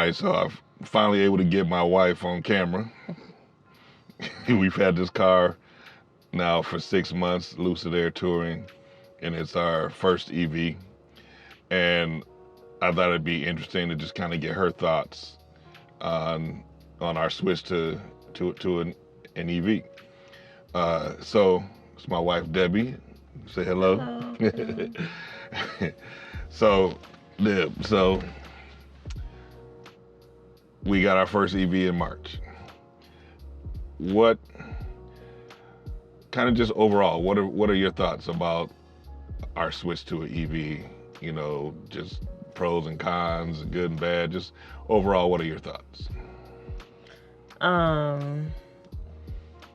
right, so I'm finally able to get my wife on camera. We've had this car now for 6 months, Lucid Air Touring, and it's our first EV. And I thought it'd be interesting to just kind of get her thoughts on our switch to an EV. So it's my wife Debbie. Say hello. Hello. So, Deb, so we got our first EV in March. What kind of just overall, what are your thoughts about our switch to an EV? You know, just pros and cons, good and bad. Just overall, what are your thoughts?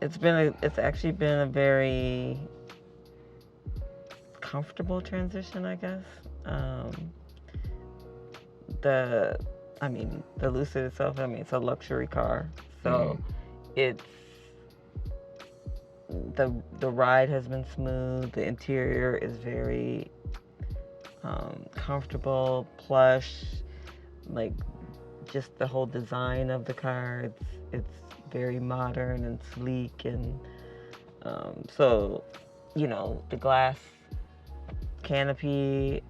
It's actually been a very comfortable transition, I guess. The Lucid itself, it's a luxury car, so it's the ride has been smooth. The interior is very comfortable, plush, like just the whole design of the car. It's very modern and sleek, and so the glass canopy,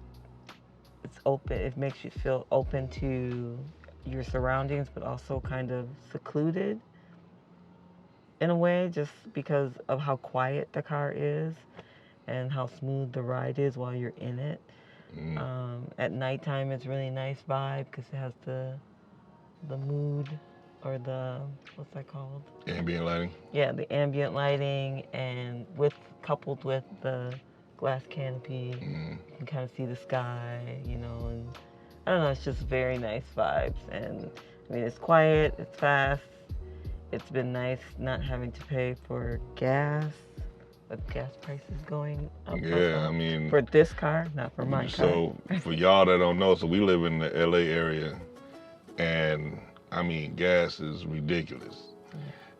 it's open. It makes you feel open to your surroundings, but also kind of secluded in a way, just because of how quiet the car is and how smooth the ride is while you're in it. At nighttime, it's really nice vibe because it has the mood, or what's that called? Ambient lighting. Yeah, the ambient lighting, and coupled with the glass canopy, you can kind of see the sky, and I don't know, it's just very nice vibes. And it's quiet, it's fast. It's been nice not having to pay for gas, with gas prices going up. Yeah, for this car, not for my car. So for y'all that don't know, so we live in the LA area, and gas is ridiculous.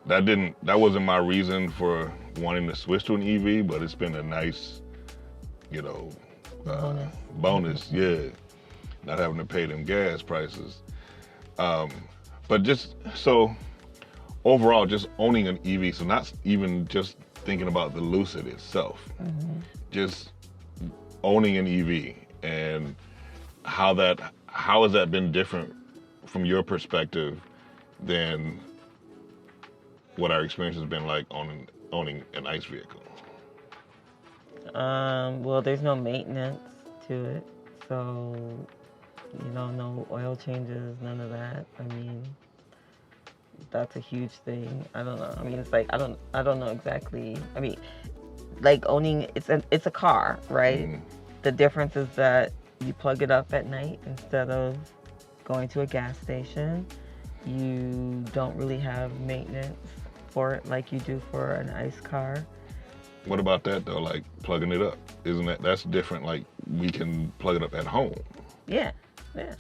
Yeah. That wasn't my reason for wanting to switch to an EV, but it's been a nice, bonus, yeah, not having to pay them gas prices. But just so overall, just owning an EV, so not even just thinking about the Lucid itself, just owning an EV, and how has that been different from your perspective than what our experience has been like owning an ICE vehicle? Well, there's no maintenance to it, so no oil changes, none of that. That's a huge thing. I don't know. It's like I don't know exactly. Like owning it's a car, right? The difference is that you plug it up at night instead of going to a gas station. You don't really have maintenance for it like you do for an ICE car. What about that though? Like plugging it up, isn't that's different? Like we can plug it up at home. Yeah.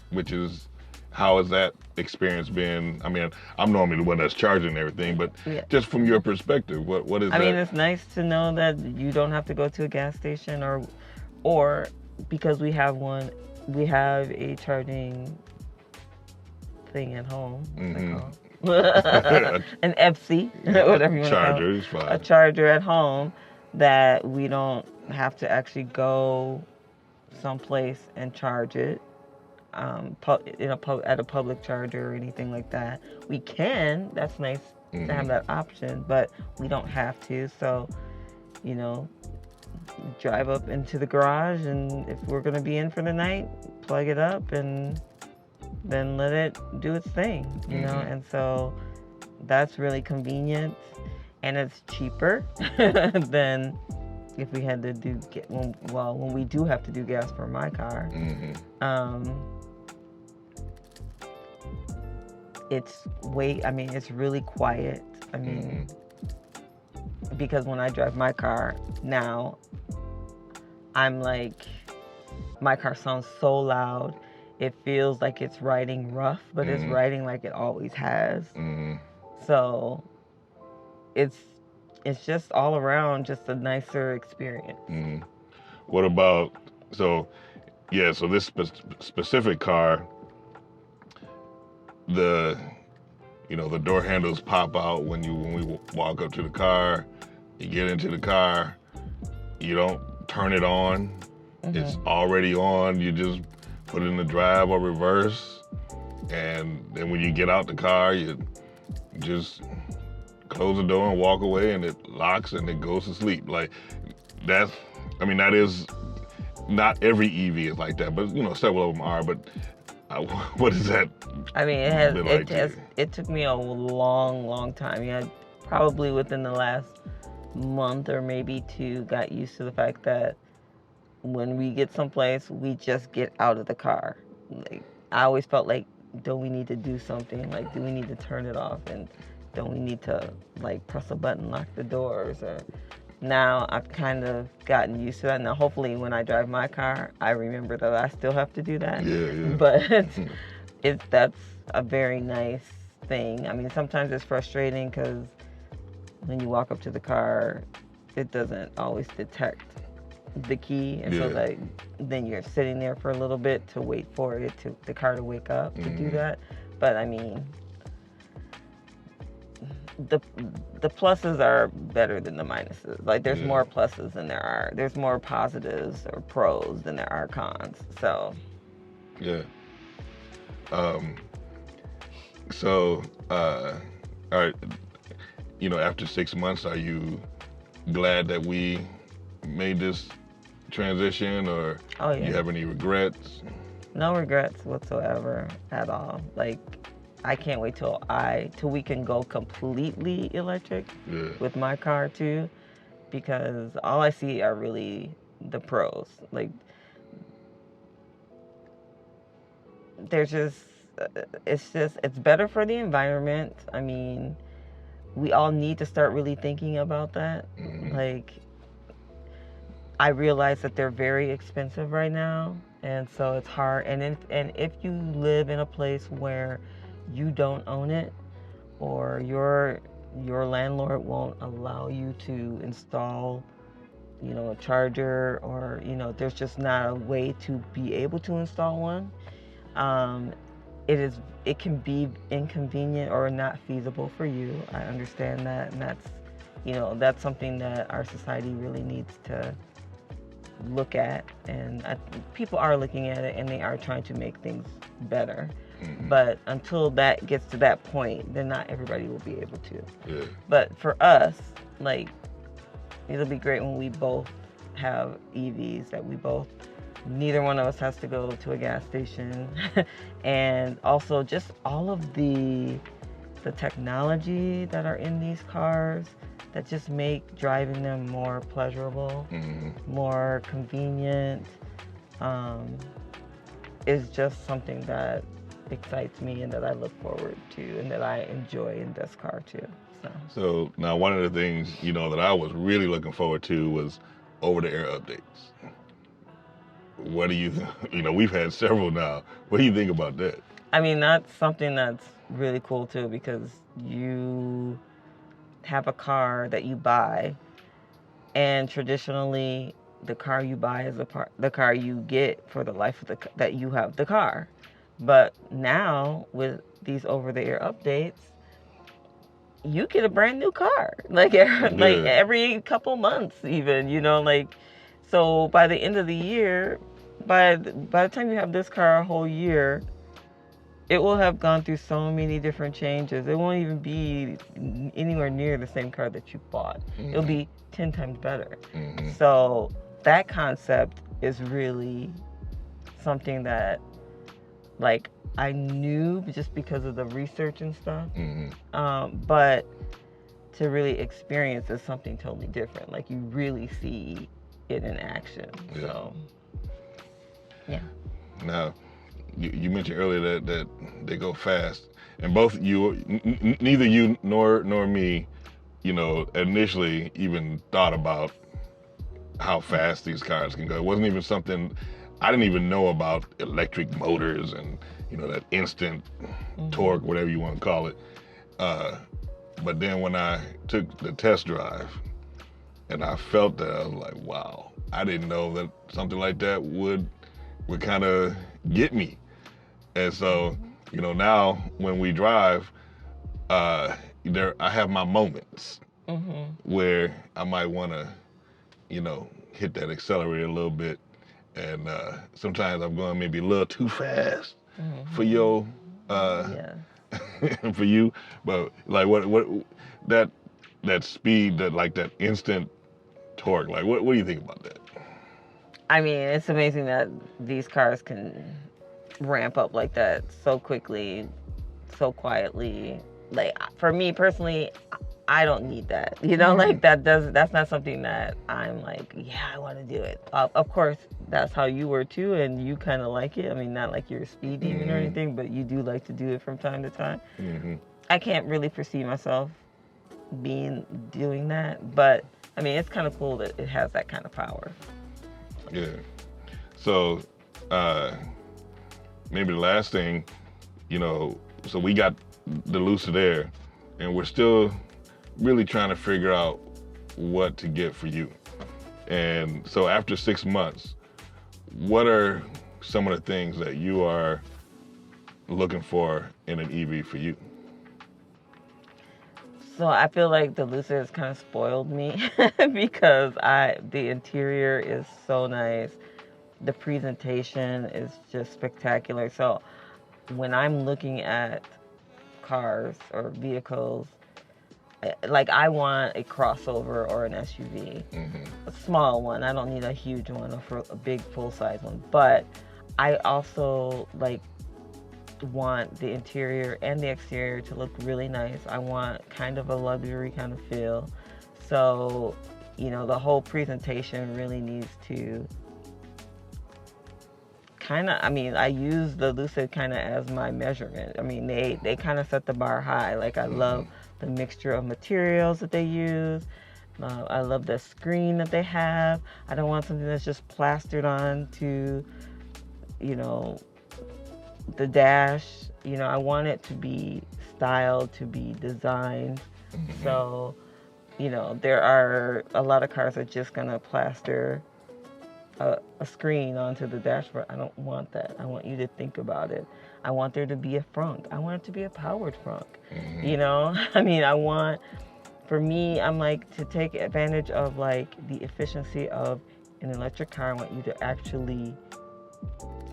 Which is, how has that experience been? I'm normally the one that's charging everything, but just from your perspective, what is that? It's nice to know that you don't have to go to a gas station, or because we have a charging thing at home. An FC, whatever you want to call it. Fine. A charger at home, that we don't have to actually go someplace and charge it at a public charger or anything like that. We can. That's nice to have that option, but we don't have to. So, drive up into the garage, and if we're going to be in for the night, plug it up and then let it do its thing, and so that's really convenient, and it's cheaper than if we had to when we do have to do gas for my car. It's it's really quiet. Because when I drive my car now, I'm like, my car sounds so loud. It feels like it's riding rough, but it's riding like it always has. So it's just all around just a nicer experience. What about, so this specific car, the the door handles pop out when we walk up to the car. You get into the car, you don't turn it on. It's already on. You just put it in the drive or reverse, and then when you get out the car, you just close the door and walk away, and it locks and it goes to sleep. Like that is not every EV is like that, but several of them are. But what is that? I mean, it took me a long time. Yeah, probably within the last month or maybe two, got used to the fact that when we get someplace, we just get out of the car. Like, I always felt like, don't we need to do something? Like, do we need to turn it off? And don't we need to, like, press a button, lock the doors? Or now I've kind of gotten used to that. Now, hopefully, when I drive my car, I remember that I still have to do that. Yeah. But that's a very nice thing. I mean, sometimes it's frustrating because when you walk up to the car, it doesn't always detect the key, and so like then you're sitting there for a little bit to wait for the car to wake up to do that. But I mean, the pluses are better than the minuses. Like, there's more pluses than there's more positives or pros than there are cons. So all right, after 6 months, are you glad that we made this transition, or do you have any regrets? No regrets whatsoever at all. Like, I can't wait till we can go completely electric with my car too, because all I see are really the pros. Like, it's better for the environment. I mean, we all need to start really thinking about that. Like, I realize that they're very expensive right now, and so it's hard. And if you live in a place where you don't own it, or your landlord won't allow you to install, a charger, or there's just not a way to be able to install one, it can be inconvenient or not feasible for you. I understand that, and that's something that our society really needs to look at, and people are looking at it, and they are trying to make things better. But until that gets to that point, then not everybody will be able to. But for us, like, it'll be great when we both have EVs, that neither one of us has to go to a gas station. And also just all of the technology that are in these cars that just make driving them more pleasurable, more convenient, is just something that excites me and that I look forward to and that I enjoy in this car too. So now, one of the things that I was really looking forward to was over-the-air updates. What do you we've had several now. What do you think about that? I mean, that's something that's really cool too, because you have a car that you buy, and traditionally the car you buy is the car you get for the life of that you have the car. But now with these over-the-air updates, you get a brand new car, like every couple months, even. So by the end of the year, by the time you have this car a whole year, it will have gone through so many different changes. It won't even be anywhere near the same car that you bought. It'll be 10 times better. So that concept is really something that, like, I knew just because of the research and stuff. But to really experience is something totally different. Like, you really see it in action. So, yeah. Now, you mentioned earlier that they go fast, and both neither you nor me, initially even thought about how fast these cars can go. It wasn't even something I didn't even know about, electric motors and that instant torque, whatever you want to call it. But then when I took the test drive and I felt that, I was like, wow, I didn't know that something like that would kind of get me. And so Now when we drive, I have my moments where I might want to, hit that accelerator a little bit, and sometimes I'm going maybe a little too fast for your, Yeah. for you. But like what that speed, that instant torque, like what do you think about that? I mean, it's amazing that these cars can ramp up like that so quickly, so quietly. Like for me personally, I don't need that. Like that's not something that I'm like, yeah, I want to do it. Of course, that's how you were too, and you kind of like it. I mean, not like you're a speed demon or anything, but you do like to do it from time to time. I can't really foresee myself doing that, but I mean, it's kind of cool that it has that kind of power. Yeah. So, maybe the last thing, so we got the Lucid Air, and we're still really trying to figure out what to get for you. And so after 6 months, what are some of the things that you are looking for in an EV for you? So I feel like the Lucid has kind of spoiled me because the interior is so nice. The presentation is just spectacular. So when I'm looking at cars or vehicles, like I want a crossover or an SUV, a small one. I don't need a huge one or a big full-size one. But I also want the interior and the exterior to look really nice. I want kind of a luxury kind of feel. So, the whole presentation really needs to I use the Lucid kind of as my measurement. I mean, they kind of set the bar high. Like, I love the mixture of materials that they use. I love the screen that they have. I don't want something that's just plastered on to, the dash. I want it to be styled, to be designed. So, there are a lot of cars that are just going to plaster a screen onto the dashboard. I don't want that. I want you to think about it. I want there to be a frunk. I want it to be a powered frunk. I mean, for me, I'm like to take advantage of the efficiency of an electric car. I want you to actually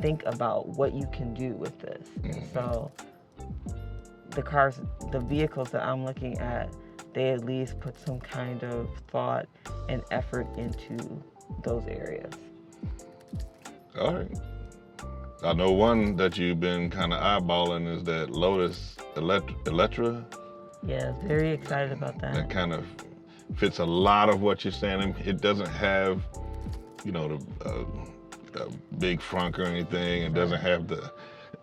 think about what you can do with this. So the vehicles that I'm looking at, they at least put some kind of thought and effort into those areas. All right. I know one that you've been kind of eyeballing is that Lotus Electra. Yeah, very excited about that. That kind of fits a lot of what you're saying. It doesn't have, the big frunk or anything. It doesn't have the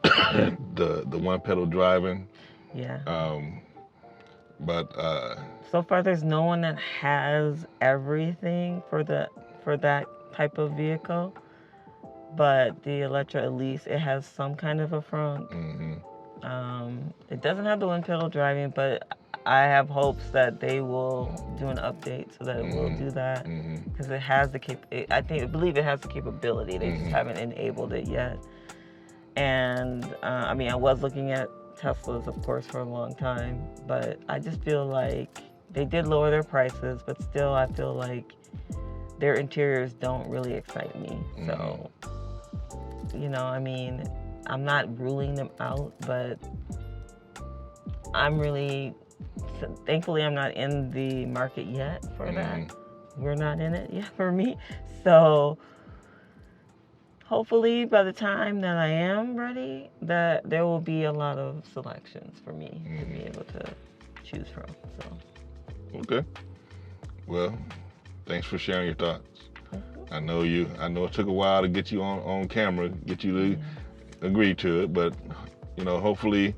the one pedal driving. Yeah. But so far, there's no one that has everything for that type of vehicle. But the Electra, at least, it has some kind of a front. It doesn't have the one pedal driving, but I have hopes that they will do an update so that it will do that, because it has I believe it has the capability. They just haven't enabled it yet. And I was looking at Teslas, of course, for a long time, but I just feel like they did lower their prices, but still, I feel like their interiors don't really excite me. So, I'm not ruling them out, but thankfully I'm not in the market yet for that. We're not in it yet for me. So hopefully by the time that I am ready, that there will be a lot of selections for me to be able to choose from. So. Okay. Well, thanks for sharing your thoughts. I know it took a while to get you on camera, get you to agree to it, but hopefully,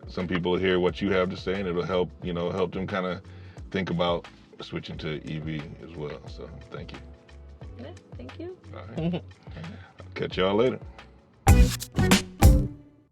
some people hear what you have to say, and it'll help them kind of think about switching to EV as well. So thank you. Yeah, thank you. All right. I'll catch y'all later.